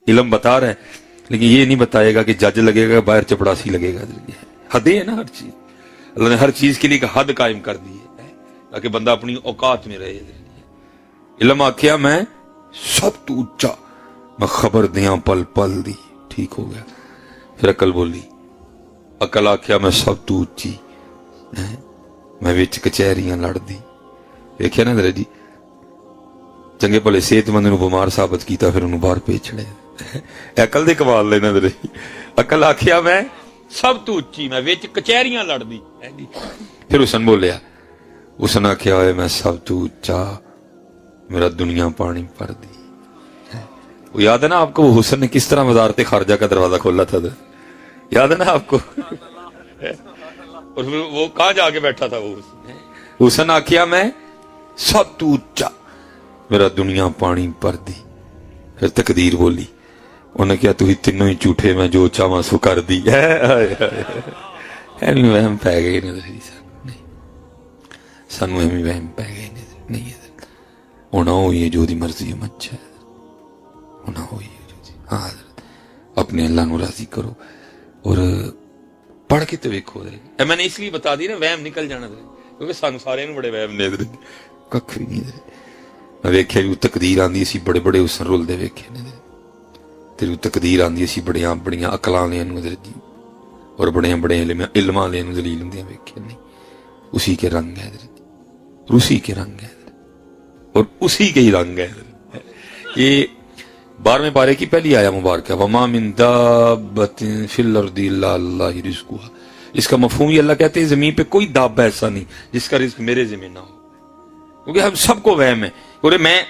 علم بتا رہا ہے لیکن یہ نہیں بتائے گا کہ جج لگے گا باہر چپڑاسی لگے گا. حدیں ہے نا ہر چیز. اللہ نے ہر چیز کے لیے ایک حد قائم کر دی ہے تاکہ بندہ اپنی اوقات میں رہے. علم آخیا میں سب تو اچا میں خبر دیاں پل پل دی. ٹھیک ہو گیا. پھر عقل بولی. عقل آخیا میں سب تو اچی میں وچ کچہریاں لڑ دی. دیکھیا نا ذرا جی چنگے بھلے صحت مند نو بیمار ثابت کیتا پھر انہوں باہر بھیج چھڑے. عقل دے کمال لینا ذرا جی. عقل آخیا میں سب تو اچی میں وچ کچہریاں لڑ دی. پھر حسن بولیا. حسن آخیا ہوئے میں سب تو اچا میرا دنیا پانی پر دی. وہ یاد ہے نا آپ کو وہ حسن نے کس طرح وزارت خارجہ کا دروازہ کھولا تھا. یاد ہے نا آپ کو. اور وہ کہاں جا کے بیٹھا تھا وہ حسن آخیا میں سب تو اچا میرا دنیا پانی پر دی. پھر تقدیر بولی. انہیں کیا تو ہی تینوں ہی جھوٹے میں جو چاہواں سو کر دی. وہم پہ گئے سانو ایویں وہم پہ گئے نہیں ہونا ہوئی جو دی مرضی ہے مچ ہے ہونا ہوئی ہاں اپنے اللہ نو راضی کرو. اور پڑھ کے تو ویکھو. میں نے اس لیے بتا دی نا وہم نکل جانا کیونکہ سانو سارے بڑے وہم نے کھ بھی نہیں. میں ویکھیا جو تقدیر آندی اسی بڑے بڑے حسن رلدے ویکھے نے تیری تقدیر آندی اسی بڑیاں بڑیاں عقلاں والے نو جی اور بڑے بڑے علم والے نو ذلیل ہوندیاں ویکھے نہیں. اسی کے رنگ ہے اسی کے رنگ ہے اور اسی کے ہی رنگ ہے. یہ 12ویں پارے کی پہلی آیا مبارکہ وما من دابۃ فی الارض الا اللہ رزقها. اس کا مفہوم یہ اللہ کہتے ہیں زمین پہ کوئی دابہ ایسا نہیں جس کا رزق میرے ذمہ نہ ہو. کیونکہ ہم سب کو وہم ہے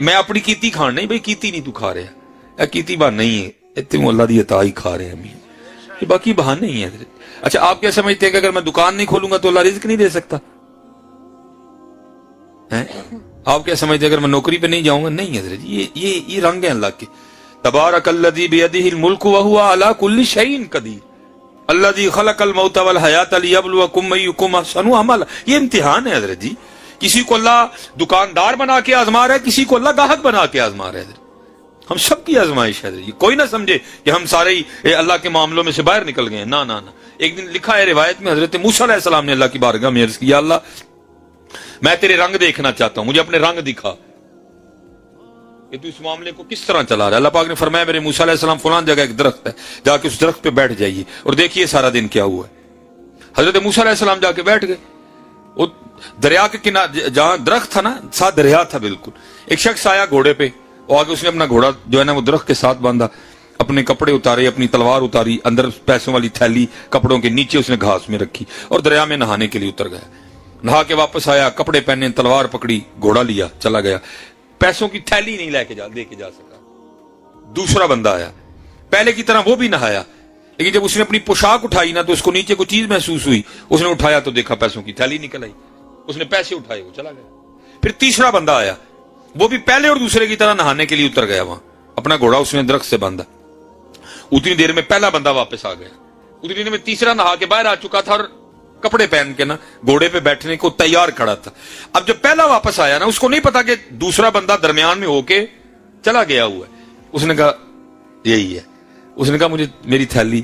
میں اپنی کیتی کھان نہیں بھائی کیتی نہیں تو کھا رہا کیتی بہان نہیں ہے اتنے اللہ دی عطا ہی کھا رہے ہیں یہ باقی بہانے ہی ہیں. اچھا آپ کیا سمجھتے ہیں کہ اگر میں دکان نہیں کھولوں گا تو اللہ رزق نہیں دے سکتا؟ آپ کیا سمجھتے ہیں اگر میں نوکری پہ نہیں جاؤں گا؟ نہیں حضرت یہ رنگ ہے اللہ کے. تبارک الذی بیدہ الملک وہو علی کل شیء قدیر الذی خلق الموت والحیات لیبلوکم ایکم احسن عملا. یہ امتحان ہے حضرت جی. کسی کو اللہ دکاندار بنا کے آزما رہا ہے کسی کو اللہ گاہک بنا کے آزما رہا ہے حضرت. ہم سب کی آزمائش ہے حضرت. کوئی نہ سمجھے کہ ہم سارے ہی اللہ کے معاملوں میں سے باہر نکل گئے ہیں. نہ نہ. ایک دن لکھا ہے روایت میں حضرت موسیٰ علیہ السلام نے اللہ کی بارگاہ میں عرض کیا اللہ میں تیرے رنگ دیکھنا چاہتا ہوں مجھے اپنے رنگ دکھا کہ تو اس معاملے کو کس طرح چلا رہا ہے. اللہ پاک نے فرمایا میرے موسیٰ علیہ السلام فلان جگہ ایک درخت ہے جا کے اس درخت پہ بیٹھ جائیے اور دیکھیے سارا دن کیا ہوا ہے. حضرت موسیٰ علیہ السلام جا کے بیٹھ گئے. وہ دریا کے کنارے جہاں درخت تھا نا ساتھ دریا تھا بالکل. ایک شخص آیا گھوڑے پہ وہ آگے اس نے اپنا گھوڑا جو ہے نا وہ درخت کے ساتھ باندھا اپنے کپڑے اتارے اپنی تلوار اتاری اندر پیسوں والی تھیلی کپڑوں کے نیچے اس نے گھاس میں رکھی اور دریا میں نہانے کے لیے اتر گیا. نہا کے واپس آیا کپڑے پہنے تلوار پکڑی گھوڑا لیا چلا گیا. پیسوں کی تھیلی نہیں دے کے جا سکا. دوسرا بندہ آیا پہلے کی طرح وہ بھی نہایا لیکن جب اس نے اپنی پوشاک اٹھائی نا تو اس کو نیچے کوئی چیز محسوس ہوئی. اس نے اٹھایا تو دیکھا پیسوں کی تھیلی نکل آئی. اس نے پیسے اٹھائے وہ چلا گیا. پھر تیسرا بندہ آیا وہ بھی پہلے اور دوسرے کی طرح نہانے کے لیے اتر گیا. وہاں اپنا گھوڑا اس نے درخت سے باندھا. اتنی دیر میں پہلا بندہ واپس آ گیا. اتنی دیر میں تیسرا نہا کے باہر آ چکا تھا اور کپڑے پہن کے نا گھوڑے پہ بیٹھنے کو تیار کھڑا تھا. اب جب پہلا واپس آیا نا اس کو نہیں پتا کہ دوسرا بندہ درمیان میں ہو کے چلا گیا ہوا ہے. اس نے کہا یہی ہے. اس نے کہا مجھے میری تھیلی.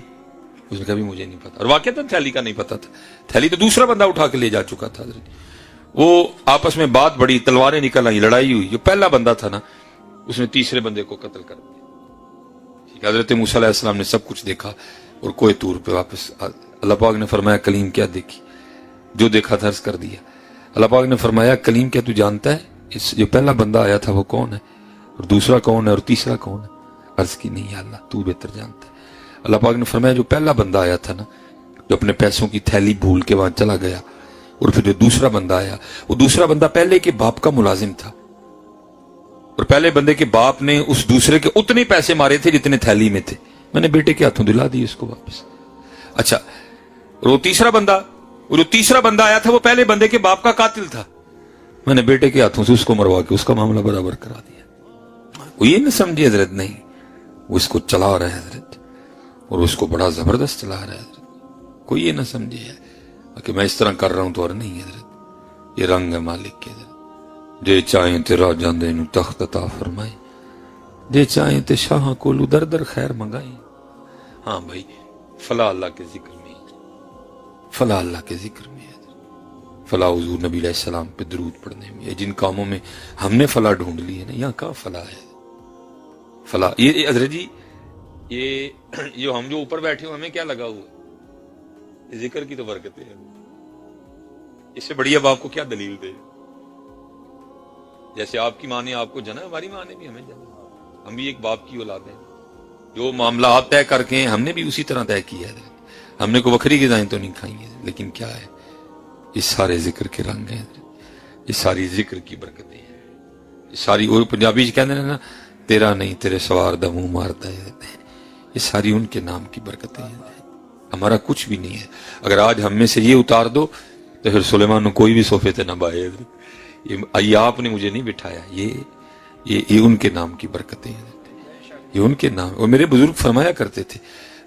اس نے کہا بھی مجھے نہیں پتا. اور واقعہ تھیلی کا نہیں پتا تھا. تھیلی تو دوسرا بندہ اٹھا کے لے جا چکا تھا. وہ آپس میں بات بڑی تلواریں نکل آئی لڑائی ہوئی. جو پہلا بندہ تھا نا اس نے تیسرے بندے کو قتل کر دیا. حضرت موسیٰ علیہ السلام نے سب کچھ دیکھا اور کوہ طور پہ واپس اللہ پاک نے فرمایا کلیم کیا دیکھی؟ جو دیکھا تھا عرض کر دیا. اللہ پاک نے فرمایا کلیم کیا تو جانتا ہے جو پہلا بندہ آیا تھا وہ کون ہے اور دوسرا کون ہے اور تیسرا کون ہے؟ عرض کی نہیں اللہ تو بہتر جانتا ہے. اللہ پاک نے فرمایا جو پہلا بندہ آیا تھا نا جو اپنے پیسوں کی تھیلی بھول کے وہاں چلا گیا اور پھر جو دوسرا بندہ آیا وہ دوسرا بندہ پہلے کے باپ کا ملازم تھا اور پہلے بندے کے باپ نے اس دوسرے کے اتنے پیسے مارے تھے جتنے تھیلی میں تھے. میں نے بیٹے کے ہاتھوں دلا دی اس کو واپس. اچھا اور وہ جو تیسرا بندہ آیا تھا وہ پہلے بندے کے باپ کا قاتل تھا. میں نے بیٹے کے ہاتھوں سے اس کو مروا کے اس کا معاملہ برابر کرا دیا. وہ یہ نہ سمجھے حضرت نہیں وہ اس کو چلا رہا ہے حضرت اور اس کو بڑا زبردست چلا رہا ہے حضرت. کوئی یہ نہ سمجھے کہ میں اس طرح کر رہا ہوں تو اور نہیں حضرت. یہ رنگ ہے مالک کے حضرت. جے چاہیں تیرا جاندے نو تخت عطا فرمائے دے چاہیں تے شاہ کولو در در خیر منگائیں. ہاں بھائی فلاح اللہ کے ذکر میں، فلاح اللہ کے ذکر میں، فلاح حضور نبی علیہ السلام پہ درود پڑھنے میں. جن کاموں میں ہم نے فلاح ڈھونڈ لی ہے نا، یہاں کہاں فلاح ہے؟ فلاح یہ حضرت جی یہ جو ہم جو اوپر بیٹھے ہو ہمیں کیا لگا ہوا ہے؟ ذکر کی تو برکتیں ہیں. اس سے بڑی اب آپ کو کیا دلیل دے؟ جیسے آپ کی ماں نے آپ کو جنا، ہماری ماں نے بھی ہمیں جنا. ہم بھی ایک باپ کی اولاد ہیں. جو معاملہ آپ طے کر کے ہیں ہم نے بھی اسی طرح طے کیا ہے. ہم نے کوئی بکری غذائیں تو نہیں کھائی ہیں، لیکن کیا ہے، یہ سارے ذکر کے رنگ ہیں، یہ ساری ذکر کی برکتیں ہیں. یہ ساری اور پنجابی جی کہتے ہیں نا، تیرا نہیں تیرے سوار دا منہ مارتا ہے، یہ ساری ان کے نام کی برکتیں ہیں. ہمارا کچھ بھی نہیں ہے. اگر آج ہم میں سے یہ اتار دو تو پھر سلیمان نے کوئی بھی صوفے تے نہ بائے. یہ آپ نے مجھے نہیں بٹھایا، یہ ان کے نام کی برکتیں ہیں، یہ ان کے نام. اور میرے بزرگ فرمایا کرتے تھے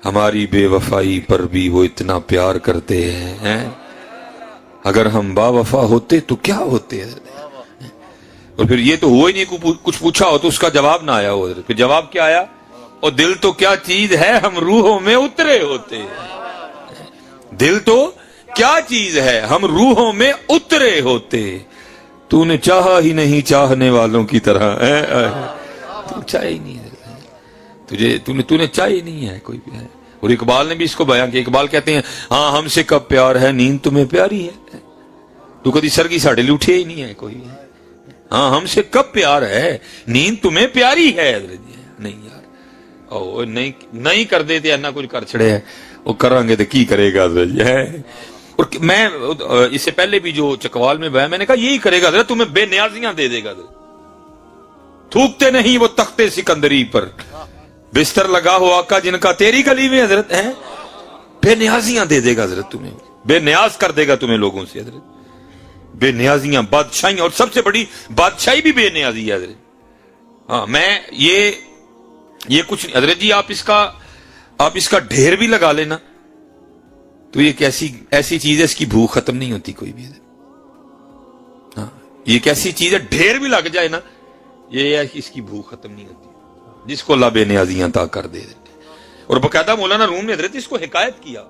ہماری بے وفائی پر بھی وہ اتنا پیار کرتے ہیں، اگر ہم با وفا ہوتے تو کیا ہوتے ہیں. اور پھر یہ تو ہوا ہی نہیں، کچھ پوچھا ہو تو اس کا جواب نہ آیا ہو. پھر جواب کیا آیا؟ اور دل تو کیا چیز ہے ہم روحوں میں اترے ہوتے ہیں. دل تو کیا چیز ہے ہم روحوں میں اترے ہوتے. تو نے چاہا ہی نہیں چاہنے والوں کی طرح، تو چاہے ہی نہیں تو نے چاہے نہیں ہے کوئی بھی ہے. اور اقبال نے بھی اس کو بیان کیا. اقبال کہتے ہیں ہاں ہم سے کب پیار ہے نیند تمہیں پیاری ہے، تو کدی سرگی ساڑے لے اٹھے ہی نہیں ہے کوئی. ہاں ہم سے کب پیار ہے نیند تمہیں پیاری ہے. نہیں یار او نہیں کر دیتے اینا کچھ کر چھڑے ہے، وہ کریں گے تو کی کرے گا. اور میں اس سے پہلے بھی جو چکوال میں میں نے کہا یہی کرے گا حضرت، تمہیں بے نیازیاں دے دے گا. تھوکتے نہیں وہ تختے سکندری پر، بستر لگا ہو آقا جن کا تیری گلی میں حضرت ہے. بے نیازیاں دے دے گا حضرت، تمہیں بے نیاز کر دے گا تمہیں لوگوں سے حضرت. بے نیازیاں، بادشاہیاں، اور سب سے بڑی بادشاہی بھی بے نیازی ہے حضرت. ہاں میں یہ کچھ نہیں حضرت جی. آپ اس کا ڈھیر بھی لگا لینا تو یہ ایسی چیز ہے اس کی بھوک ختم نہیں ہوتی کوئی بھی. ہاں یہ ایک ایسی چیز ہے ڈھیر بھی لگ جائے نا، یہ ہے کہ اس کی بھوک ختم نہیں ہوتی جس کو اللہ بے نیازیاں عطا کر دے. اور باقاعدہ مولانا روم نے حضرت اس کو حکایت کیا.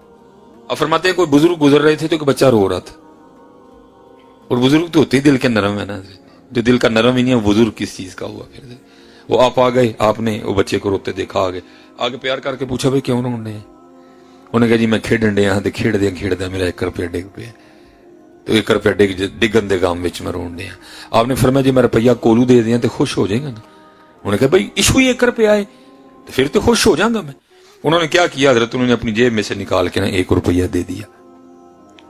اب فرماتے ہیں کوئی بزرگ گزر رہے تھے تو ایک بچہ رو رہا تھا. اور بزرگ تو ہوتے ہی دل کے نرم ہے نا، جو دل کا نرم ہی نہیں ہے وہ بزرگ کس چیز کا ہوا. پھر وہ آپ آ گئے، آپ نے وہ بچے کو روتے دیکھا، آگے پیار کر کے پوچھا بھائی کیوں رونے ہیں؟ انہوں نے کہا جی میں کھیڈن ڈیا تے کھیڈ دیا میرا 1 روپیہ ڈگ پیا، تو 1 روپیہ ڈگن دے گام وچ میں رون ڈیا. آپ نے فرمایا جی میں روپیہ کولو دے دیا تے خوش ہو جائے گا نا؟ انہوں نے کہا بھائی ایشو ہی 1 روپیہ ہے تو پھر تو خوش ہو جاؤں گا میں. انہوں نے کیا کیا حضرت، انہوں نے اپنی جیب میں سے نکال کے نا 1 روپیہ دے دیا.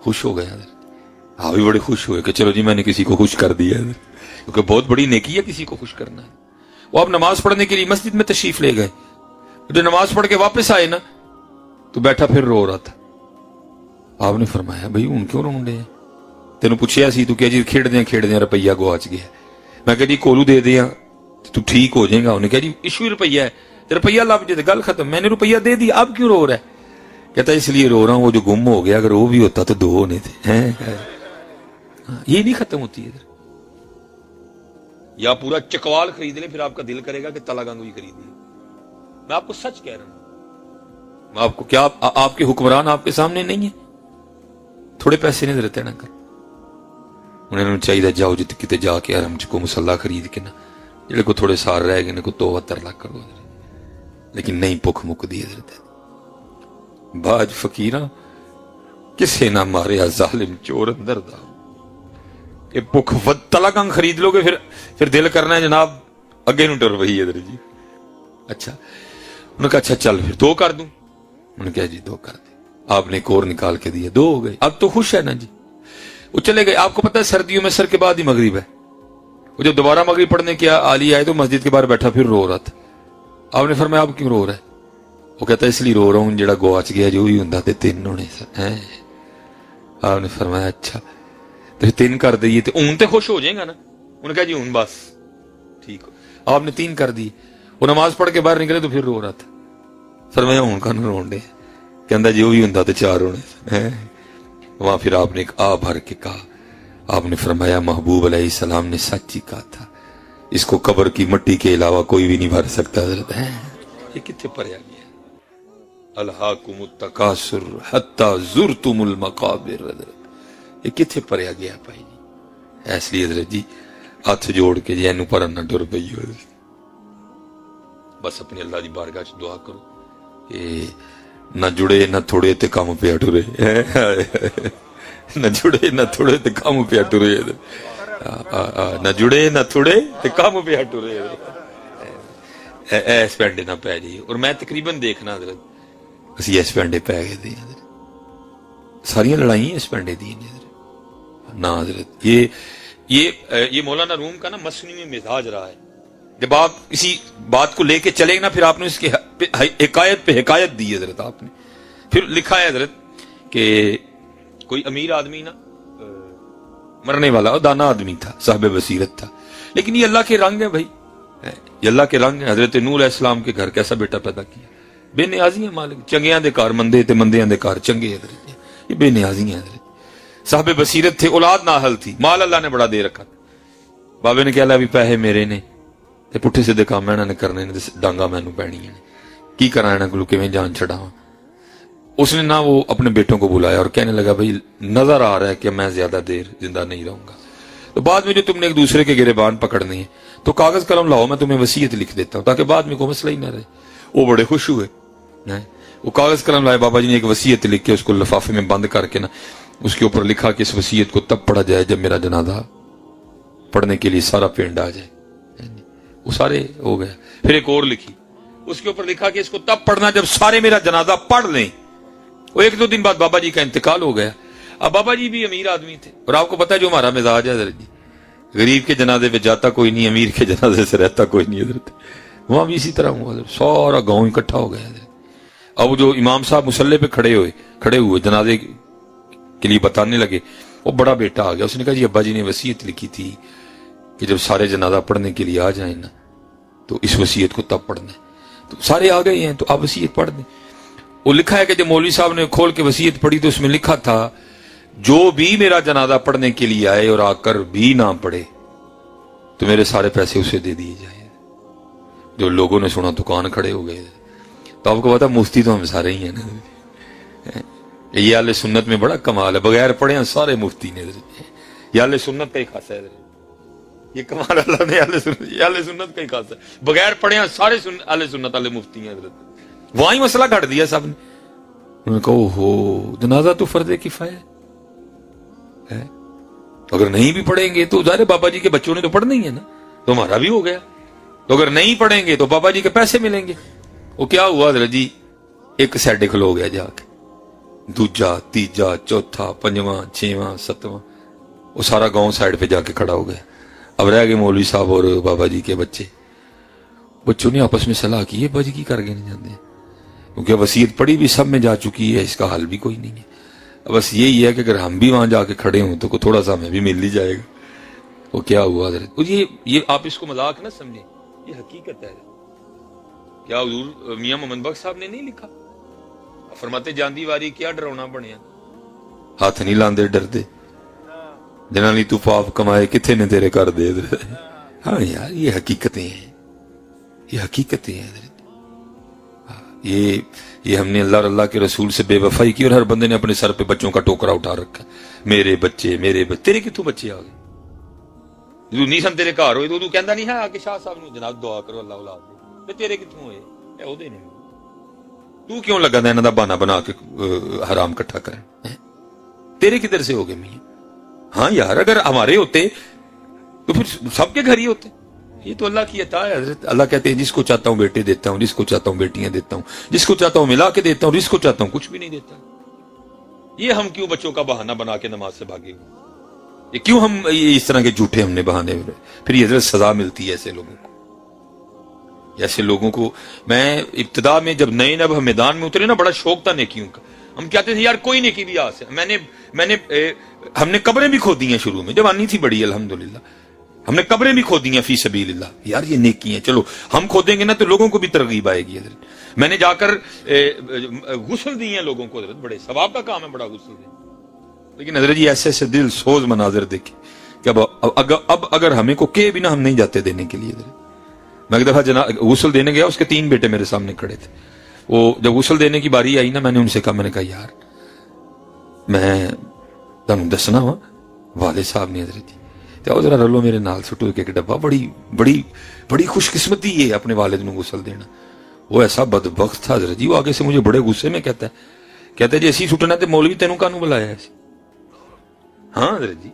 خوش ہو گیا حضرت. آپ بھی بڑے خوش ہوئے کہ چلو جی میں نے کسی کو خوش کر دیا، کیونکہ بہت بڑی نیکی ہے کسی کو خوش کرنا ہے. وہ آپ نماز پڑھنے کے لیے مسجد میں تشریف لے گئے. جو نماز پڑھ کے واپس آئے نا تو بیٹھا پھر رو رہا تھا. آپ نے فرمایا بھائی ان کیوں رون ڈے؟ تینوں پوچھیا سی تو کیا جی کھیڈ دیا روپیہ گواچ گیا. میں کہا جی کولو دے دیا تو ٹھیک ہو جائے گا. انہوں نے کہا جی ایشو روپیہ ہے تو روپیہ لب جائے گل ختم. میں نے روپیہ دے دیا، اب کیوں رو رہا ہے؟ کہتا اس لیے رو رہا ہوں وہ جو گم ہو گیا، اگر وہ بھی ہوتا تو 2 ہونے تھے. یہ نہیں ختم ہوتی ہے. یا پورا چکوال خرید لیں پھر آپ کا دل کرے گا کہ تلا گنگوئی خرید لیں. میں آپ کو سچ کہہ رہا ہوں. میں آپ کو کیا آپ کے حکمران آپ کے سامنے نہیں ہیں؟ تھوڑے پیسے نہیں دیتے نا کر. انہوں نے چاہیے جاؤ جت کتے جا کے حرم چ کو مسلح خرید کے نا جڑے کو تھوڑے سال رہ گئے کو 72 لاکھ کرو. لیکن نہیں بھوک مک دی حضرت. باج فقیراں کسے نہ ماریا ظالم چور اندر دا. کہ بھوک تلا گنگ خرید لو گے پھر دل کرنا ہے جناب اگے نو ٹر پئی حضرت جی. اچھا انہوں نے کہا اچھا چل پھر 2 کر دوں. انہوں نے کہا جی 2 کر دے. آپ نے ایک اور نکال کے دیا، 2 ہو گئے. اب تو خوش ہے نا جی. وہ چلے گئے. آپ کو پتا ہے سردیوں میں سر کے بعد ہی مغرب ہے. وہ جب دوبارہ مغرب پڑھنے کے عالی آئے تو مسجد کے باہر بیٹھا پھر رو رہا تھا. آپ نے فرمایا آپ کیوں رو رہا ہے؟ وہ کہتا ہے اس لیے رو رہا ہوں جڑا گواچ گیا جو بھی ہوں 3 ہونے سر. آپ نے فرمایا اچھا تو 3 کر دیے تو اون تے خوش ہو جائے گا نا. انہوں نے کہا جی اون بس ٹھیک ہو. آپ نے 3 کر دیے. وہ نماز پڑھ کے باہر نکلے تو پھر رو رہا تھا. فرمایا ہوں کا نہ رون ڈے، کہندا جو بھی ہوں تو 4 ہونے. وہاں پھر آپ نے ایک بھر کے کہا. آپ نے فرمایا محبوب علیہ السلام نے سچ ہی کہا تھا، اس کو قبر کی مٹی کے علاوہ کوئی بھی نہیں بھر سکتا حضرت ہے. یہ کتنے پڑھا گیا الہاکم التکاثر حتی زرتم المقابر. حضرت یہ کتنے پڑھا گیا بھائی جی. اس لیے حضرت جی ہاتھ جوڑ کے جی اینو پڑھن نہ ڈر پئی ہو. بس اپنی اللہ دی بارگاہ چ دعا کرو کہ نہ جڑے نہ تھوڑے تے کام پہ ٹرے, نہ جڑے نہ تھوڑے تے کام پہ ٹرے, نہ جڑے نہ تھوڑے تے کام پہ ٹرے. ایس پینڈے نہ پی جائیے. اور میں تقریباً دیکھنا حضرت اسی ایس پینڈے پی گئے تھے حضرت. ساری لڑائی ایس پینڈے دی نہ حضرت. یہ مولانا روم کا نا مصنوعی مزاج رہا ہے. جب آپ کسی بات کو لے کے چلیں نا پھر آپ نے اس کی حکایت پہ حکایت دی حضرت. آپ نے پھر لکھا ہے حضرت کہ کوئی امیر آدمی نا مرنے والا اور دانا آدمی تھا, صاحب بصیرت تھا, لیکن یہ اللہ کے رنگ ہے بھائی, یہ اللہ کے رنگ ہے. حضرت نوح علیہ السلام کے گھر کیسا بیٹا پیدا کیا, بے نیازی ہے مالک. چنگیاں دے کار مندے تے مندیاں دے کار چنگے حضرت. یہ بے نیازی ہیں حضرت. صاحب بصیرت تھے, اولاد نااہل تھی, مال اللہ نے بڑا دے رکھا تھا. بابے نے کہا بھی پیسے میرے نے تے پٹھے سیدھے کام انہاں نے کرنے نے, ڈانگا مینوں پینی نے, کی کراں انہاں کولوں کیویں جان چھڑاواں. اس نے نہ وہ اپنے بیٹوں کو بلایا اور کہنے لگا بھائی نظر آ رہا ہے کہ میں زیادہ دیر زندہ نہیں رہوں گا, تو بعد میں جو تم نے ایک دوسرے کے گریبان پکڑنے ہیں تو کاغذ قلم لاؤ, میں تمہیں وصیت لکھ دیتا ہوں تاکہ بعد میں کوئی مسئلہ ہی نہ رہے. وہ بڑے خوش ہوئے, وہ کاغذ قلم لائے, بابا جی نے ایک وصیت لکھ کے اس کو لفافے میں بند کر کے نا اس کے اوپر لکھا کہ اس وصیت کو تب پڑھا جائے جب میرا جنازہ پڑھنے کے لیے سارا پینڈ آ جائے. وہ سارے ہو گیا. پھر ایک اور لکھی, اس کے اوپر لکھا کہ اس کو تب پڑھنا جب سارے میرا جنازہ پڑھ لیں. وہ ایک دو دن بعد بابا جی کا انتقال ہو گیا. اب بابا جی بھی امیر آدمی تھے, اور آپ کو پتا ہے جو ہمارا مزاج ہے حضرت جی, غریب کے جنازے پہ جاتا کوئی نہیں, امیر کے جنازے سے رہتا کوئی نہیں حضرت. وہاں بھی اسی طرح ہوا حضرت, سارا گاؤں اکٹھا ہو گیا حضرت. اب جو امام صاحب مصلے پہ کھڑے ہوئے جنازے کے لیے بتانے لگے, وہ بڑا بیٹا آ گیا. اس نے کہا جی ابا جی نے وصیت لکھی تھی کہ جب سارے جنازہ پڑھنے کے لیے آ جائیں نا تو اس وصیت کو تب پڑھنا ہے. تو سارے آ گئے ہیں تو آپ وصیت پڑھ دیں. وہ لکھا ہے کہ جب مولوی صاحب نے کھول کے وصیت پڑھی تو اس میں لکھا تھا جو بھی میرا جنازہ پڑھنے کے لیے آئے اور آ کر بھی نہ پڑھے تو میرے سارے پیسے اسے دے دیے جائیں. جو لوگوں نے سنا دکان کھڑے ہو گئے. تو آپ کو پتا مفتی تو ہم سارے ہی ہیں نا. یہ اہل سنت میں بڑا کمال ہے, بغیر پڑھے ہیں سارے مفتی نے. یہ اہل سنت کا ہی خاصہ ہے, یہ کمال اللہ نے اہل سنت کا ہی خاصہ ہے. بغیر پڑھے ہیں سارے اہل سنت والے مفتی ہیں حضرت. وہاں ہی مسئلہ گھڑ دیا سب نے. انہوں نے کہا اوہو جنازہ تو فرض کفایہ ہے, اگر نہیں بھی پڑھیں گے تو ظاہر بابا جی کے بچوں نے تو پڑھنا ہی ہے نا, تو ہمارا بھی ہو گیا. تو اگر نہیں پڑھیں گے تو بابا جی کے پیسے ملیں گے. وہ کیا ہوا حضرت جی, ایک سیڈ کھلو گیا جا کے, دوجا تیجا چوتھا پنجواں چھواں ستواں, وہ سارا گاؤں سائڈ پہ جا کے کھڑا ہو گیا. اب رہ گئے مولوی صاحب اور بابا جی کے بچے. بچوں نے آپس میں صلاح کی, یہ بج کی کر کے نہیں جاتے کیونکہ وصیت پڑی بھی سب میں جا چکی ہے, اس کا حل بھی کوئی نہیں ہے. بس یہی ہے کہ اگر ہم بھی وہاں جا کے کھڑے ہوں تو تھوڑا سا ہمیں بھی مل ہی جائے گا. وہ کیا ہوا حضرت, یہ آپ اس کو مذاق نہ سمجھیں, یہ حقیقت ہے. کیا حضور میاں محمد بخش صاحب نے نہیں لکھا, فرماتے جاندی واری کیا ڈرونا بنیا, ہاتھ نہیں لاندے ڈردے, جنانی تو پاپ کمائے کتنے نے تیرے کر دے. ہاں یار یہ حقیقتیں ہیں, یہ حقیقتیں ہیں حضرت. یہ ہم نے اللہ اور اللہ کے رسول سے بے وفائی کی, اور ہر بندے نے اپنے سر پہ بچوں کا ٹوکرا اٹھا رکھا, میرے بچے. تیرے کتوں بچے آ گئے, تو نہیں سن تیرے گھر ہوئے تو کہندا نہیں ہے آ کے شاہ صاحب نو جناب دعا کرو اللہ اولاد دے, تیرے کتوں ہوئے اے اودے نہیں, تو کیوں لگا دا انہاں دا بہانہ بنا کے حرام اکٹھا کریں, تیرے کدھر سے ہو گئے میاں. ہاں یار اگر ہمارے ہوتے تو پھر سب کے گھر ہی ہوتے. یہ تو اللہ کی عطا ہے حضرت. اللہ کہتے ہیں جس کو چاہتا ہوں بیٹے دیتا ہوں, جس کو چاہتا ہوں بیٹیاں دیتا ہوں, جس کو چاہتا ہوں ملا کے دیتا ہوں, جس کو چاہتا ہوں کچھ بھی نہیں دیتا. یہ ہم کیوں بچوں کا بہانہ بنا کے نماز سے بھاگے ہوئے, یہ کیوں ہم اس طرح کے جھوٹے ہم نے بہانے ہوئے. پھر یہ حضرت سزا ملتی ہے ایسے لوگوں کو. ایسے لوگوں کو میں ابتدا میں جب نئے نب ہم میدان میں اترے نا بڑا شوق تھا نیکیوں کا. ہم کہتے تھے یار کوئی نیکی بھی آ سے. ہم نے قبریں بھی کھودی ہیں شروع میں, جوانی تھی بڑی الحمدللہ, ہم نے قبریں بھی کھودی ہیں فی سبیل اللہ. یار یہ نیکی ہیں, چلو ہم کھودیں گے نا تو لوگوں کو بھی ترغیب آئے گی حضرت. میں نے جا کر غسل دی ہیں لوگوں کو حضرت, بڑے ثواب کا کام ہے بڑا غسل دیں. لیکن حضرت جی ایسے ایسے دل سوز مناظر دیکھے کہ اب اگر ہمیں کو کہے بھی نہ ہم نہیں جاتے دینے کے لیے. میں ایک دفعہ غسل دینے گیا, اس کے 3 بیٹے میرے سامنے کھڑے تھے. وہ جب غسل دینے کی باری آئی نا, میں نے ان سے کہا, میں نے کہا یار میں تمہیں دسنا وا والد صاحب نے حضرت جی تو ذرا رلو میرے نال سٹو ایک ڈبا. بڑی بڑی بڑی خوش قسمتی ہے اپنے والد نے غسل دینا. وہ ایسا بدبخت تھا حضرت جی, وہ آگے سے مجھے بڑے غصے میں کہتا ہے جی اسی سٹنا تے مولوی تینوں کانوں بلایا ہے. ہاں حضرت جی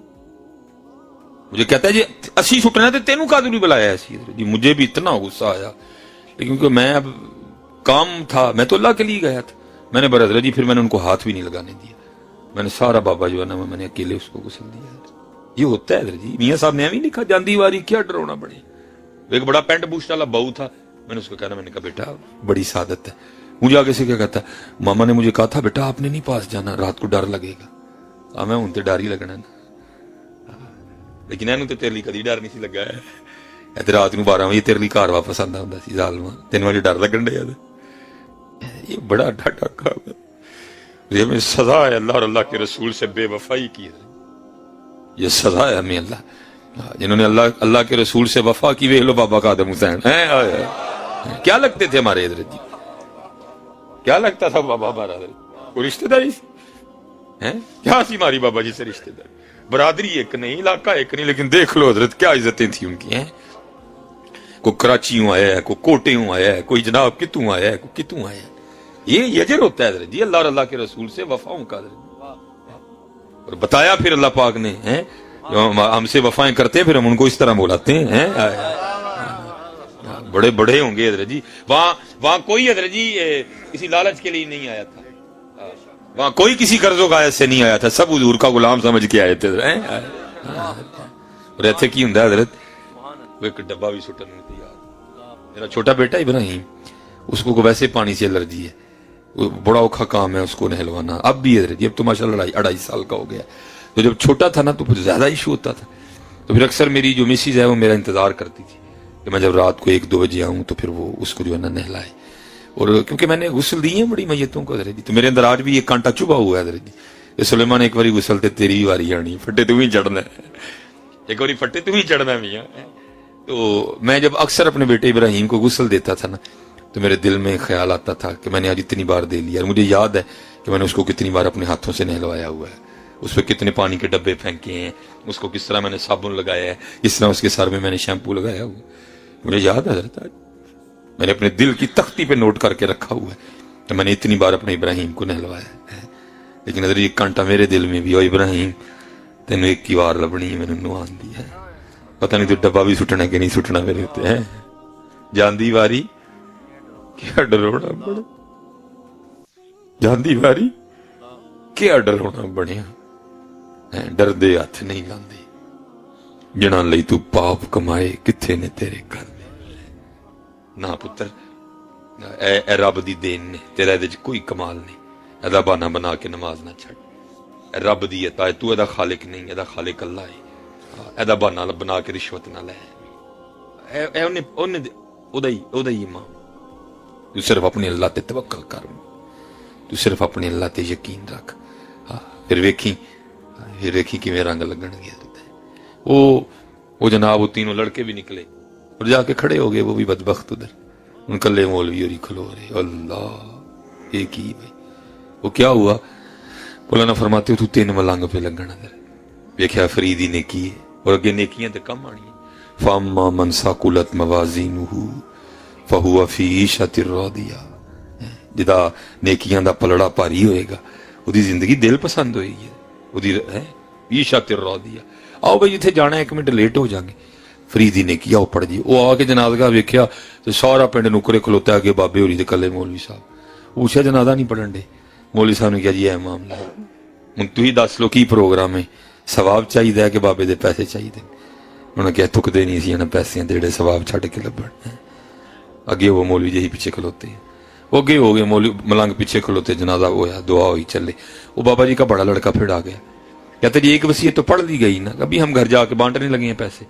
مجھے کہتا ہے جی اسی سٹنا تے تینوں کانوں نہیں بلایا ہے حضرت جی. مجھے بھی اتنا غصہ آیا, لیکن کیونکہ میں اب کام تھا, میں تو اللہ کے لیے گیا تھا. میں نے بر حضرت جی پھر میں نے ان کو ہاتھ بھی نہیں لگانے دیا. میں نے سارا بابا جو ہے نا میں نے اکیلے اس کو غسل دیا. یہ ہوتا ہے حضرت جی. میاں صاحب نے بھی لکھا جاندی واری کیا ڈرونا پڑے. ایک بڑا پینٹ بوشت والا بہو تھا, میں نے اس کو کہا, میں نے کہا بیٹا بڑی سعادت ہے. مجھے آگے سے کیا کہتا ہے, ماما نے مجھے کہا تھا بیٹا آپ نے نہیں پاس جانا, رات کو ڈر لگے گا. میں ہوں تو ڈر ہی لگنا نا, لیکن اینوں تے تیرے لیے کدی ڈر نہیں سی لگا ہے. رات کو 12 بجے تیرے لیے گھر واپس آندا ہوندا سی ظالما, 3 بجے ڈر لگن ڈیا. یہ بڑا ڈاٹا کام ہے. یہ ہمیں سزا ہے اللہ اور اللہ کے رسول سے بے وفائی کی ہے. یہ سزا ہے ہمیں اللہ جنہوں نے اللہ کے رسول سے وفا کی. ویکھ لو بابا قادم حسین کیا لگتے تھے ہمارے حضرت جی, کیا لگتا تھا بابا ہمارا حضرت, کوئی رشتہ داری کیا سی ہماری بابا جی سے رشتہ داری. برادری ایک نہیں, علاقہ ایک نہیں, لیکن دیکھ لو حضرت کیا عزتیں تھیں ان کی. کوئی کراچیوں آیا ہے, کوئی کوٹیوں آیا ہے, کوئی جناب کتوں آیا ہے, کوئی کتوں آیا ہے. یہ یجر ہوتا ہے حضرت جی اللہ اور اللہ کے رسول سے وفاؤں کا. اور بتایا پھر اللہ پاک نے ہم سے وفائیں کرتے ہیں, پھر ہم ان کو اس طرح بلاتے ہیں. بڑے بڑے ہوں گے حضرت جی. وہاں کوئی حضرت جی کسی لالچ کے لیے نہیں آیا تھا, وہاں کوئی کسی قرض و قایت سے نہیں آیا تھا, سب حضور کا غلام سمجھ کے آئے تھے. اور ایتھے کی ہوندا حضرت, وہ ایک ڈبہ بھی سٹن نہیں تیار. میرا چھوٹا بیٹا ابراہیم, اس کو ویسے پانی سے الرجی ہے, بڑا اوکھا کام ہے اس کو نہلوانا. اب بھی حضرت جی اب تو ماشاءاللہ 2.5 سال کا ہو گیا. تو جب چھوٹا تھا نا تو پھر زیادہ ایشو ہوتا تھا. تو پھر اکثر میری جو مسز ہے وہ میرا انتظار کرتی تھی کہ میں جب رات کو 1-2 بجے آؤں تو پھر وہ اس کو جو ہے نا نہلائے. اور کیونکہ میں نے غسل دی ہیں بڑی میتوں کو حضرت جی, تو میرے اندر آج بھی ایک کانٹا چبھا ہوا ہے حضرت جی. سلیمان ایک باری غسل تے تیری واری آنی, پھٹے تو ہی چڑھنا ہے, ایک باری پھٹے تو ہی چڑھنا ہے میاں. تو میں جب اکثر اپنے بیٹے ابراہیم کو غسل دیتا تھا نا تو میرے دل میں خیال آتا تھا کہ میں نے آج اتنی بار دے لیا. اور مجھے یاد ہے کہ میں نے اس کو کتنی بار اپنے ہاتھوں سے نہلوایا ہوا ہے, اس پہ کتنے پانی کے ڈبے پھینکے ہیں, اس کو کس طرح میں نے صابن لگایا ہے, کس طرح اس کے سر میں نے شیمپو لگایا ہوا. مجھے یاد ہے حضرت, آج میں نے اپنے دل کی تختی پہ نوٹ کر کے رکھا ہوا ہے کہ میں نے اتنی بار اپنے ابراہیم کو نہلوایا ہے. لیکن حضرت ایک کانٹا میرے دل میں بھی, او ابراہیم تینوں ایک کی وار لبنی ہے, میں نے نوان دی ہے. پتہ نہیں تو ڈبہ بھی سٹنا کہ نہیں سٹنا میرے ہوتے ہیں. جاندی واری کیا ڈرونا بڑا, جاندی واری کیا ڈرونا بڑھیا. ڈر دے ہاتھ نہیں لاندے, جنا لئی تو پاپ کمائے کتھے نے تیرے کر دے. نہ پتر اے رب دی دین نے, تیرا دے کوئی کمال نہیں. ادا بہانہ بنا کے نماز نہ چھڑ, اے رب دی عطا ہے, تو ادا خالق نہیں, ادا خالق اللہ ہے. ادا بہانہ بنا کے رشوت نہ لے, اے اودا ہی امام. تو صرف اپنے اللہ تے توکل کر, تو صرف اپنے اللہ تے یقین رکھ. پھر ویکھی کیویں رنگ لگن گے. وہ جناب وہ تینوں لڑکے بھی نکلے اور جا کے کھڑے ہو گئے, وہ بھی بدبخت ادھر, ان کلے مولوی اور کھلو رہے. اللہ یہ کی بھائی, وہ کیا ہوا؟ مولانا فرماتے ہو تو 3 ملنگ پہ لگنا. ادھر ویکھیا فریدی نے کی, اور اگے نیکیاں تے کم آنی. فاما من ثقلت موازینہ فہو فی عیشۃ راضیہ, جدا نیکیاں دا پلڑا بھاری ہوئے گا وہی زندگی دل پسند ہوئے گی, وہی عیشۃ راضیہ. آؤ بھائی جتھے جانا 1 منٹ لیٹ ہو جائیں گے. فریدی نے کیا, وہ پڑھ جی, وہ آ کے جنازگاہ ویکھیا تو سارا پنڈ نکرے کھلوتا ہے کہ بابے ہوری دے کلے مولوی صاحب. پوچھا جنازہ نہیں پڑھن دے, مولوی صاحب نے کہا جی اے معاملہ ہن تو ہی دس لو کی پروگرام ہے, ثواب چاہیے کہ بابے دے پیسے چاہیے. انہوں نے کہا تھکدے نہیں سی پیسے دیڑے ثواب چھڈ کے لبن. اگے وہ مولوی جی پیچھے کھلوتے ہیں, وہ اگے ہو گئے مولوی ملنگ پیچھے کھلوتے, جنازہ ہوا, دعا ہوئی, چلے. وہ بابا جی کا بڑا لڑکا پھر آ گیا, کہتے جی ایک وصیت تو پڑھ لی گئی نا, ابھی ہم گھر جا کے بانٹنے لگے ہیں پیسے.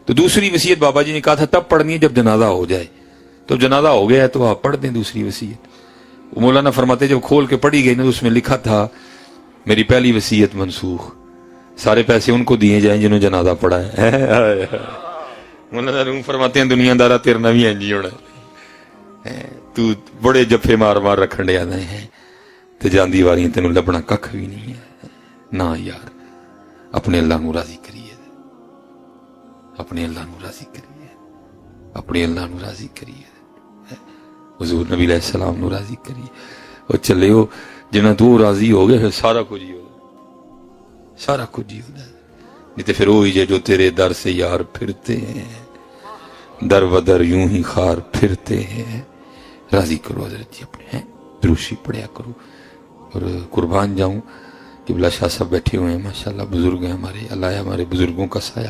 تو دوسری وصیت بابا جی نے کہا تھا تب پڑھنی ہے جب جنازہ ہو جائے. تو جنازہ ہو گیا ہے تو آپ پڑھ دیں دوسری وصیت. وہ مولانا فرماتے جب کھول کے پڑھی گئی نا تو اس میں لکھا تھا میری پہلی وصیت منسوخ, سارے پیسے ان کو دیے جائیں جنہوں جنازہ پڑھا ہے. مولانا روم فرماتے ہیں دنیا دارا تیرے نہ بھی انجی ہونا تو بڑے جفے مار مار رکھن دے آدھے ہیں تے جاندی واریاں تینوں لبنا ککھ بھی نہیں ہے. نا یار اپنے اللہ نو راضی کریے, اپنے اللہ نو راضی کریے, اپنے اللہ نو راضی کریے, حضور نبی علیہ السلام نو راضی کریے. اور چلے ہو جنہ تو راضی ہو گئے پھر سارا کچھ ہی ہو, سارا کچھ ہی ہوتا ہے. نہیں تو پھر وہی جو تیرے در سے یار پھرتے ہیں, در بدر یوں ہی خار پھرتے ہیں. راضی کرو حضرت جی اپنے ہیں, دروشی پڑھیا کرو. اور قربان جاؤں قبلہ شاہ صاحب بیٹھے ہوئے ہیں ماشاءاللہ, بزرگ ہیں ہمارے, اللہ ہمارے بزرگوں کا سایہ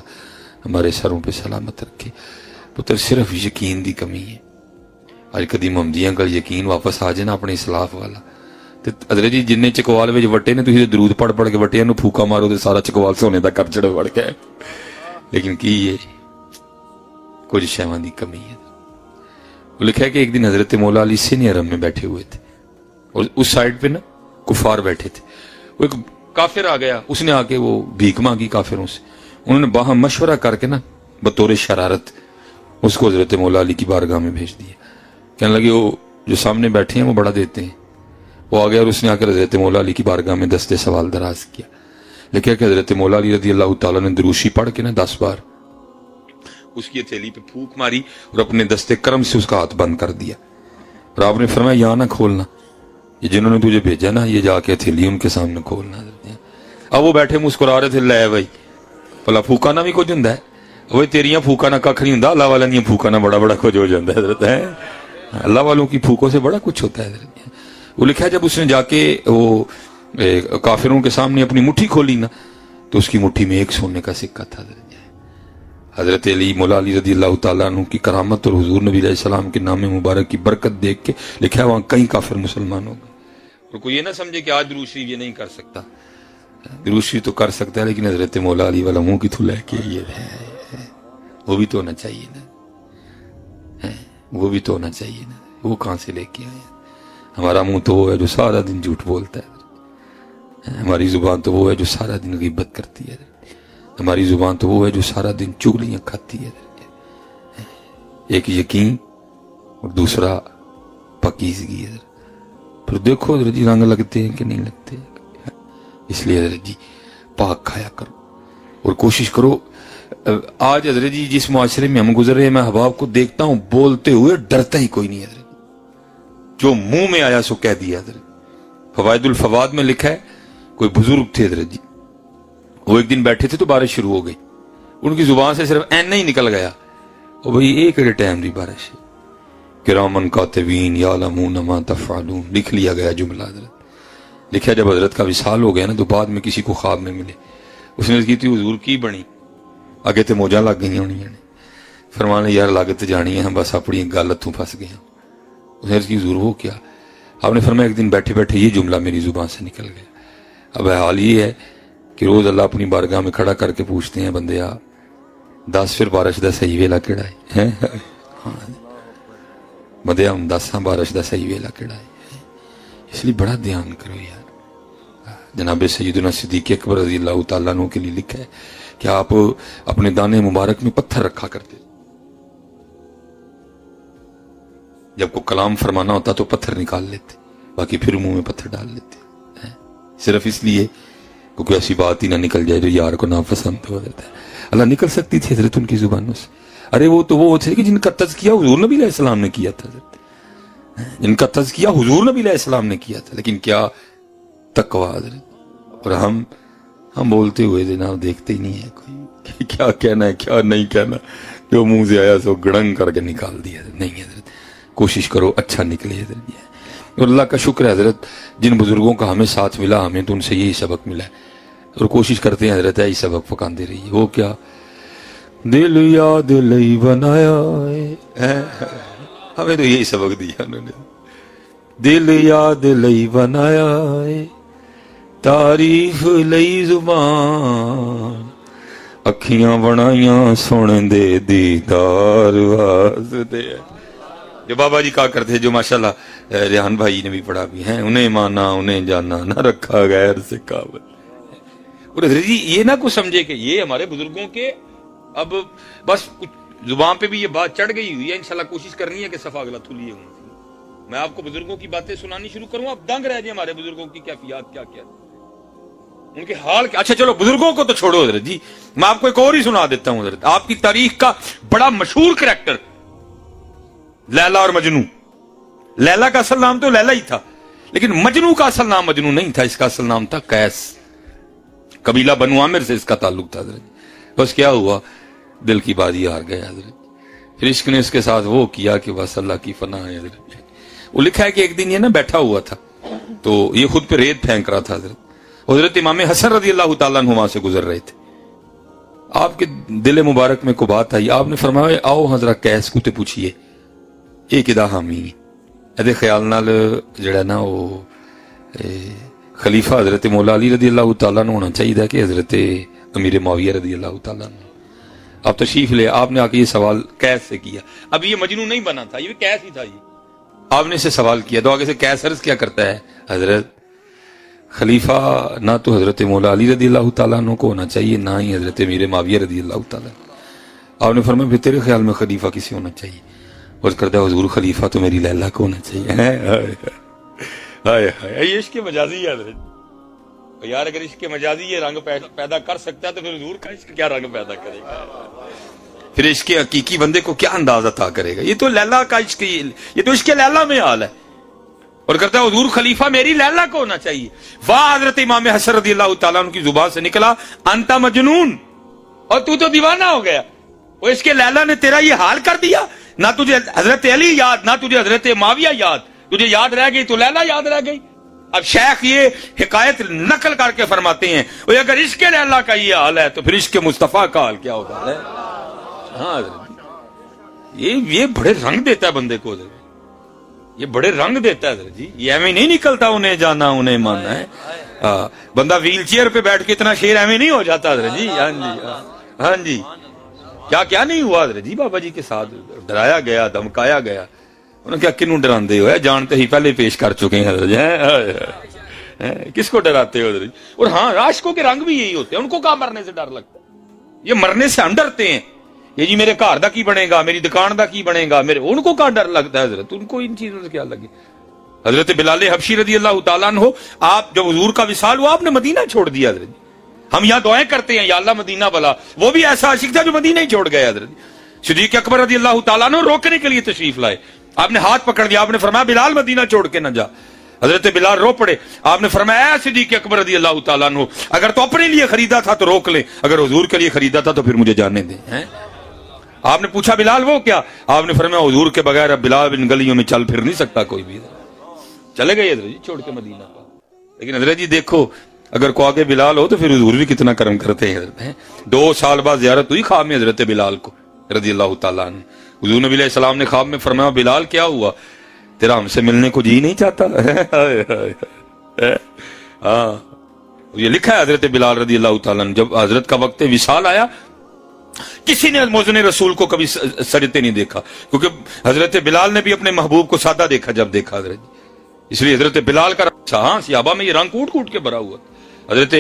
ہمارے سروں پہ سلامت رکھے. پتر صرف یقین دی کمی ہے. آج کدی محمدیاں کل یقین واپس آ جائے نا اپنے اسلاف والا, حضرت جی جن چکوال وچ وٹے نے تسی درود پڑھ پڑھ کے وٹیاں نو پھوکا مارو تے سارا چکوال سونے دا کر چڑھ وڑ گیا. لیکن کی یہ کچھ شیواں دی کمی ہے. وہ لکھا ہے کہ ایک دن حضرت مولا علی سینی حرم میں بیٹھے ہوئے تھے اور اس سائڈ پہ نا کفار بیٹھے تھے. وہ ایک کافر آ گیا, اس نے آ کے وہ بھیک مانگی کافروں سے. انہوں نے باہم مشورہ کر کے نا بطور شرارت اس کو حضرت مولا علی کی بارگاہ میں بھیج دیا. کہنے لگے وہ جو سامنے بیٹھے ہیں وہ بڑا دیتے ہیں. وہ آ گیا اور اس نے آ کر حضرت مولا علی کی بارگاہ میں دستے سوال دراز کیا. لکھا کہ حضرت مولا علی رضی اللہ تعالیٰ نے دروشی پڑھ کے نا 10 بار اس کی ہتھیلی پہ پھونک ماری اور اپنے دستے کرم سے اس کا ہاتھ بند کر دیا. اور آپ نے فرمایا یہاں نہ کھولنا, یہ جنہوں نے تجھے بھیجا نا یہ جا کے ہتھیلی ان کے سامنے کھولنا. اب وہ بیٹھے مسکرا رہے تھے, لے بھائی بھلا پھوکانا بھی کچھ ہوں ہے, وہ تیریاں پھوکانا کھ نہیں ہوں, اللہ والا نہیں پھوکانا بڑا بڑا کچھ ہو جاتا ہے حضرت. ہے اللہ والوں کی پھوکوں سے بڑا کچھ ہوتا ہے حضرت. وہ لکھا ہے جب اس نے جا کے وہ کافروں کے سامنے اپنی مٹھی کھولی نا تو اس کی مٹھی میں ایک سونے کا سکہ تھا. حضرت علی مولا علی رضی اللہ تعالیٰ عنہ کی کرامت اور حضور نبی علیہ السلام کے نام مبارک کی برکت دیکھ کے لکھا ہے وہاں کئی کافر مسلمان ہو گئے. اور کوئی یہ نہ سمجھے کہ آج دروشی یہ نہیں کر سکتا, دروشی تو کر سکتا ہے لیکن حضرت مولا علی والا منہ کی تو لے کے یہ ہے, وہ بھی تو ہونا چاہیے نا, وہ بھی تو ہونا چاہیے نا. وہ کہاں سے لے کے آئے؟ ہمارا منہ تو وہ ہے جو سارا دن جھوٹ بولتا ہے, ہماری زبان تو وہ ہے جو سارا دن غیبت کرتی ہے, ہماری زبان تو وہ ہے جو سارا دن چغلیاں کھاتی ہے. ایک یقین اور دوسرا پاکیزگی ہے. پھر دیکھو حضرت جی رنگ لگتے ہیں کہ نہیں لگتے. اس لیے حضرت جی پاک کھایا کرو اور کوشش کرو. آج حضرت جی جس معاشرے میں ہم گزر رہے ہیں, میں احباب کو دیکھتا ہوں بولتے ہوئے ڈرتا ہی کوئی نہیں حضرت, جو منہ میں آیا سو کہہ دیا حضرت. فوائد الفواد میں لکھا ہے کوئی بزرگ تھے حضرت جی, وہ ایک دن بیٹھے تھے تو بارش شروع ہو گئی. ان کی زبان سے صرف این نہیں نکل گیا, اور بھئی ایک ٹائم دی بارش ہے. کرامن کاتبین یعلمون ما تفعلون لکھ لیا گیا جملہ حضرت. لکھا جب حضرت کا وصال ہو گیا نا تو بعد میں کسی کو خواب میں ملے, اس نے کی تھی حضور کی بنی, آگے تے موجاں لگ گئی ہونی ہیں, فرمانے یار لاگت جانی ہے, بس اپنی گل ہتھوں پھنس گئے. اس نے کی حضور ہو کیا؟ آپ نے فرمایا ایک دن بیٹھے بیٹھے یہ جملہ میری زبان سے نکل گیا. اب حال یہ ہے کہ روز اللہ اپنی بارگاہ میں کھڑا کر کے پوچھتے ہیں بندیا 10 پھر بارش دا صحیح ویلا کیڑا ہے, بندیا ہم 10 بارش دا صحیح ویلا کیڑا ہے. اس لیے بڑا دھیان کرو یار. جناب سیدنا صدیق اکبر رضی اللہ تعالیٰ عنہ کے لیے لکھا ہے کہ آپ اپنے دانے مبارک میں پتھر رکھا کرتے, جب کو کلام فرمانا ہوتا تو پتھر نکال لیتے, باقی پھر منہ میں پتھر ڈال لیتے, صرف اس لیے کوئی ایسی بات ہی نہ نکل جائے جو یار کو ناپسند ہو جاتا ہے. اللہ نکل سکتی تھی حضرت ان کی زبانوں سے. ارے وہ تو وہ تھے کہ جن کا تزکیہ حضور نبی علیہ السلام نے کیا تھا حضرت, جن کا تزکیہ حضور نبی علیہ السلام نے کیا تھا. لیکن کیا تقویٰ حضرت. اور ہم بولتے ہوئے جناب دیکھتے ہی نہیں ہے کوئی کیا کہنا ہے کیا نہیں کہنا, جو منہ سے آیا سو گڑنگ کر کے نکال دیا. نہیں حضرت کوشش کرو اچھا نکلے حضرت. اور اللہ کا شکر ہے حضرت جن بزرگوں کا ہمیں ساتھ ملا, ہمیں تو ان سے یہی سبق ملا ہے, اور کوشش کرتے ہیں حضرت یہی سبق پکاندے رہیے. وہ کیا دل یاد لئی بنایا ہے, ہمیں تو یہی سبق دیا انہوں نے. دل یاد لئی بنایا ہے, تعریف لئی زبان, اکھیاں بنائیاں سونے دے دیدار واسطے. جو بابا جی کہا کرتے جو ماشاءاللہ ریحان بھائی نے بھی پڑھا بھی ہیں, انہیں مانا انہیں جانا نہ رکھا غیر سے قابل. اور حضرت جی یہ نہ کچھ سمجھے کہ یہ ہمارے بزرگوں کے اب بس کچھ زبان پہ بھی یہ بات چڑھ گئی ہوئی ہے، انشاءاللہ کوشش کرنی ہے کہ صفا اگلا تھولیے ہوں۔ میں آپ کو بزرگوں کی باتیں سنانی شروع کروں، آپ دنگ رہ جائیں ہمارے بزرگوں کی کیفیات کیا کیا، ان کے حال کیا۔ اچھا چلو بزرگوں کو تو چھوڑو حضرت جی، میں آپ کو ایک اور ہی سنا دیتا ہوں حضرت، آپ کی تاریخ کا بڑا مشہور کریکٹر لیلا اور مجنو۔ لیلا کا اصل نام تو لیلا ہی تھا، لیکن مجنو کا اصل نام مجنو نہیں تھا، اس کا اصل نام تھا قیس، قبیلہ بنو عامر سے اس کا تعلق تھا حضرت۔ بس کیا ہوا، دل کی بازی ہار گیا حضرت، پھر عشق نے اس کے ساتھ وہ کیا کہ بس اللہ کی فنا ہے حضرت۔ وہ لکھا ہے کہ ایک دن یہ نا بیٹھا ہوا تھا تو یہ خود پہ ریت پھینک رہا تھا حضرت، حضرت امام حسن رضی اللہ تعالیٰ عنہ وہاں سے گزر رہے تھے، آپ کے دل مبارک میں کو بات آئی، آپ نے فرمایا آؤ حضرت قیس کو تے پوچھئے ایک ادا حامی ادے خیال نال جڑا نا وہ خلیفہ حضرت مولا علی رضی اللہ تعالیٰ عنہ ہونا چاہیے کہ حضرت امیر معاویہ رضی اللہ تعالیٰ عنہ۔ آپ تشریف لے، آپ نے آ کے یہ سوال قیس سے کیا، اب یہ مجنون نہیں بنا تھا، یہ قیس ہی تھا، یہ آپ نے اسے سوال کیا تو آگے سے قیس عرض کیا کرتا ہے، حضرت خلیفہ نہ تو حضرت مولا علی رضی اللہ تعالیٰ عنہ کو ہونا چاہیے نہ ہی حضرت امیر معاویہ رضی اللہ تعالیٰ عنہ۔ آپ نے فرمایا پھر تیرے خیال میں خلیفہ کسی ہونا چاہیے؟ عرض کرتا ہے حضور خلیفہ تو میری لیلا کو ہونا چاہیے۔ یہ عشق مجازی ہے حضرت، یار اگر عشق مجازی یہ رنگ پیدا کر سکتا ہے تو پھر حضور کا عشق کیا رنگ پیدا کرے گا، پھر عشق حقیقی بندے کو کیا انداز عطا کرے گا۔ یہ تو لیلا کا عشق، یہ تو عشق لیلا میں حال ہے، اور کرتا ہے حضور خلیفہ میری لیلا کو ہونا چاہیے۔ واہ حضرت امام حسن رضی اللہ تعالیٰ عنہ کی زبان سے نکلا انتا مجنون، اور تو دیوانہ ہو گیا، وہ اس کے لیلا نے تیرا یہ حال کر دیا، نہ تجھے حضرت علی یاد، نہ تجھے حضرت معاویہ یاد، تجھے یاد رہ گئی تو لیلا یاد رہ گئی۔ اب شیخ یہ حکایت نقل کر کے فرماتے ہیں اگر عشق لیلا کا یہ حال ہے تو پھر عشق مصطفیٰ کا حال کیا ہوتا ہے۔ ہاں یہ بڑے رنگ دیتا ہے بندے کو، یہ بڑے رنگ دیتا ہے جی، یہ ایویں نہیں نکلتا انہیں جانا انہیں ماننا ہے۔ بندہ ویل چیئر پہ بیٹھ کے اتنا شیر ایویں نہیں ہو جاتا حضرت جی۔ ہاں جی ہاں جی، کیا نہیں ہوا حضرت جی، بابا جی کے ساتھ ڈرایا گیا، دھمکایا گیا، انہوں نے کیا کنوں ڈراندے ہو، جانتے ہی پہلے پیش کر چکے ہیں حضرت جی، کس کو ڈراتے ہو حضرت جی۔ اور ہاں عاشقوں کے رنگ بھی یہی ہوتے ہیں، ان کو کہاں مرنے سے ڈر لگتا ہے، یہ مرنے سے ہم ڈرتے ہیں، یہ جی میرے گھر دا کی بنے گا، میری دکان دا کی بنے گا، میرے ان کو کہاں ڈر لگتا ہے حضرت، ان کو ان چیزوں سے کیا لگے۔ حضرت بلال حبشی رضی اللہ تعالیٰ عنہ، آپ جب حضور کا وصال ہوا آپ نے مدینہ چھوڑ دیا حضرت جی۔ ہم یہاں دعائیں کرتے ہیں یا اللہ مدینہ والا، وہ بھی ایسا عاشق تھا جو مدینہ ہی چھوڑ گیا حضرت جی۔ صدیق اکبر رضی اللہ تعالیٰ عنہ روکنے کے لیے تشریف لائے، آپ نے ہاتھ پکڑ دیا، آپ نے فرمایا بلال مدینہ چھوڑ کے نہ جا۔ حضرت بلال رو پڑے، آپ نے فرمایا اے صدیق اکبر رضی اللہ تعالیٰ عنہ، اگر تو اپنے لیے خریدا تھا تو روک لیں، اگر حضور کے لیے خریدا تھا تو پھر مجھے جانے دیں۔ آپ نے پوچھا بلال وہ کیا؟ آپ نے فرمایا حضور کے بغیر اب بلال ان گلیوں میں چل پھر نہیں سکتا کوئی بھی۔ چلے گئے حضرت جی چھوڑ کے مدینہ کا۔ لیکن حضرت جی دیکھو اگر کو آگے بلال ہو تو پھر حضور بھی کتنا کرم کرتے ہیں حضرت۔ 2 سال بعد زیارت ہوئی خواب میں حضرت بلال کو رضی اللہ تعالیٰ عنہ، حضور نبی علیہ السلام نے خواب میں فرمایا بلال کیا ہوا، تیرا ہم سے ملنے کو جی نہیں چاہتا؟ ہاں یہ لکھا ہے حضرت بلال رضی اللہ تعالیٰ عنہ، جب حضرت کا وقت وصال آیا کسی نے موزن رسول کو کبھی سجدتے نہیں دیکھا، کیونکہ حضرت بلال نے بھی اپنے محبوب کو سادہ دیکھا جب دیکھا حضرت، اس لیے حضرت بلال کا ہاں صحابہ میں یہ رنگ کوٹ کوٹ کے بھرا ہوا۔ حضرت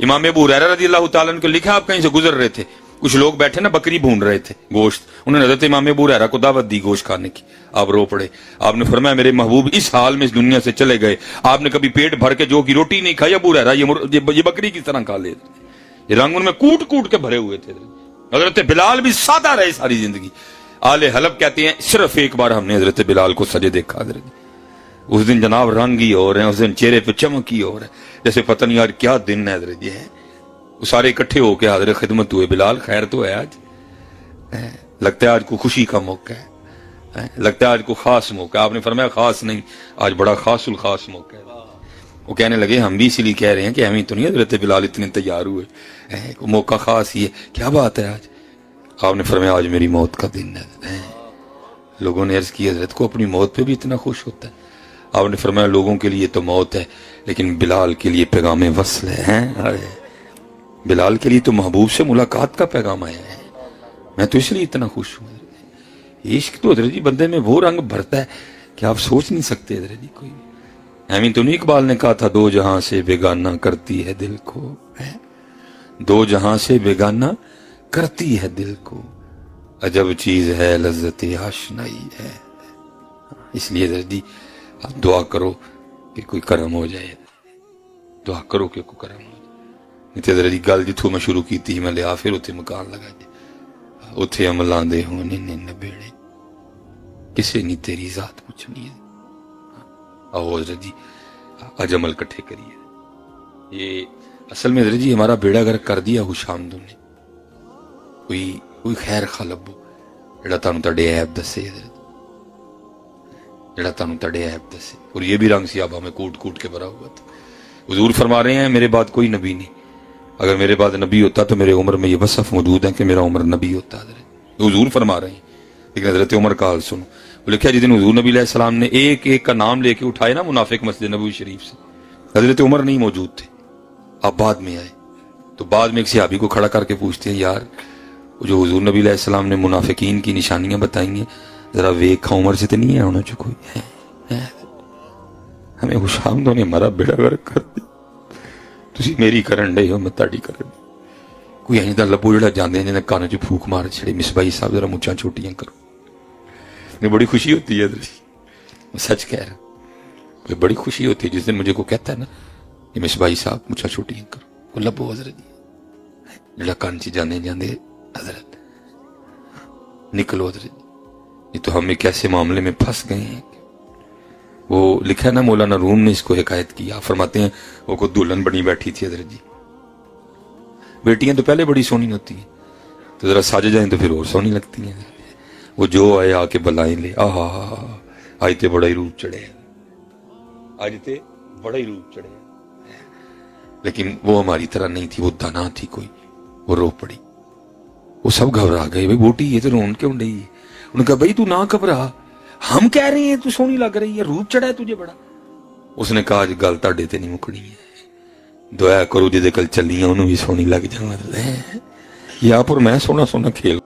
امام ابو ہریرہ رضی اللہ تعالیٰ عنہ کو لکھا آپ کہیں سے گزر رہے تھے، کچھ لوگ بیٹھے نا بکری بھون رہے تھے گوشت، انہوں نے حضرت امام ابو ہریرہ کو دعوت دی گوشت کھانے کی، آپ رو پڑے، آپ نے فرمایا میرے محبوب اس حال میں اس دنیا سے چلے گئے، آپ نے کبھی پیٹ بھر کے جو کی روٹی نہیں کھائی، ابو ہریرہ یہ بکری کی طرح کھا لے، یہ رنگ ان میں کوٹ کوٹ کے بھرے ہوئے تھے۔ حضرت بلال بھی سادہ رہے ساری زندگی۔ آل حلب کہتے ہیں صرف ایک بار ہم نے حضرت بلال کو سجے دیکھا حضرت، اس دن جناب رنگ ہی اور ہیں، اس دن چہرے پہ چمک ہی اور ہے، جیسے پتہ نہیں یار کیا دن ہے حضرت یہ ہے۔ وہ سارے اکٹھے ہو کے حاضر خدمت ہوئے، بلال خیر تو ہے آج، لگتا ہے آج کو خوشی کا موقع ہے، لگتا ہے آج کو خاص موقع ہے۔ آپ نے فرمایا خاص نہیں، آج بڑا خاص الخاص موقع ہے۔ وہ کہنے لگے ہم بھی اسی لیے کہہ رہے ہیں کہ ہمیں تو نہیں حضرت بلال اتنے تیار ہوئے، موقع خاص ہی ہے، کیا بات ہے آج؟ آپ نے فرمایا آج میری موت کا دن ہے۔ لوگوں نے عرض کی حضرت کو اپنی موت پہ بھی اتنا خوش ہوتا ہے؟ آپ نے فرمایا لوگوں کے لیے تو موت ہے لیکن بلال کے لیے پیغام وصل ہے، بلال کے لیے تو محبوب سے ملاقات کا پیغام آیا ہے، میں تو اس لیے اتنا خوش ہوں۔ عشق تو حضرت جی بندے میں وہ رنگ بھرتا ہے کہ آپ سوچ نہیں سکتے حضرت جی کوئی بھی۔ تو نہیں اقبال نے کہا تھا 2 جہاں سے بیگانہ کرتی ہے دل کو، دو جہاں سے بیگانہ کرتی ہے دل کو، عجب چیز ہے لذت آشنائی ہے۔ اس لیے جی آپ دعا کرو کہ کوئی کرم ہو جائے، دعا کرو کہ کوئی کرم ہو جائے۔ نہیں تے جی گل جتھوں میں شروع کیتی میں لیا پھر اتنے مکان لگا جائے، اتنے عملاں دے ہونے نے نبیڑے، کسے نہیں تیری ذات پوچھنی ہے۔ آؤ حضرت جی آج عمل کٹھے کریے۔ یہ اصل میں حضرت جی ہمارا بیڑا گھر کر دیا خوش آمدوں نے، کوئی خیر خواہ لبو جڑا تانوں تہاڈے عیب دسے، حضرت جڑا تانوں تہاڈے عیب دسے۔ اور یہ بھی رنگ سیابہ میں کوٹ کوٹ کے بھرا ہوا تھا۔ حضور فرما رہے ہیں میرے بعد کوئی نبی نہیں، اگر میرے بعد نبی ہوتا تو میرے عمر میں یہ وصف موجود ہے کہ میرا عمر نبی ہوتا۔ حضرت حضور فرما رہے ہیں، لیکن حضرت عمر کا حال سنو۔ وہ لکھا جس دن حضور نبی علیہ السلام نے ایک ایک کا نام لے کے اٹھائے نا منافق مسجد نبوی شریف سے، حضرت عمر نہیں موجود تھے، آپ بعد میں آئے۔ تو بعد میں ایک صحابی کو کھڑا کر کے پوچھتے ہیں یار جو حضور نبی علیہ السلام نے منافقین کی نشانیاں بتائی ہیں ذرا ویکھا عمر سے تو نہیں ہے ہونا جو کوئی ہے۔ ہمیں خوش آمدوں نے ہمارا بیڑا غرق کر دی، تسی میری کرن ڈے ہو میں تاڑی کرن ڈے۔ کوئی اینی دا لبو جڑا جاندے ہیں کانوں چ پھوک مار چھڑے مصباحی صاحب ذرا مچھاں چھوٹیاں کرو، مجھے بڑی خوشی ہوتی ہے میں سچ کہہ رہا ہوں، بڑی خوشی ہوتی ہے جس دن مجھے کوئی کہتا ہے نا کہ مصباحی صاحب مچھاں چھوٹیاں کرو، وہ لبو حضرت جڑا کان چ جاندے جاندے حضرت نکلو حضرت، یہ تو ہم ایک ایسے معاملے میں پھنس گئے ہیں۔ وہ لکھا ہے نا مولانا روم نے اس کو حکایت کیا، فرماتے ہیں وہ کوئی دلہن بنی بیٹھی تھی حضرت جی، بیٹیاں تو پہلے بڑی سونی ہوتی ہیں تو ذرا سج جائیں تو پھر اور سونی لگتی ہیں۔ وہ جو آئے آ کے بلائیں لے، آہا آج تے بڑا ہی روپ چڑھے، آج تے بڑا ہی روپ چڑھے، لیکن وہ ہماری طرح نہیں تھی، وہ دانا تھی کوئی، وہ رو پڑی، وہ سب گھبرا گئے، بھئی بوٹی یہ تو رون کیوں ڈئی ہے؟ انہوں نے کہا بھئی تو نہ گھبرا، ہم کہہ رہے ہیں تو سونی لگ رہی ہے، روپ چڑھا ہے تجھے بڑا۔ اس نے کہا گل تاڑے تے نہیں مکڑی ہے، دعا کرو جے کل چلی ہیں انہوں بھی سونی لگ جاؤں، یا پر میں سونا سونا کھیل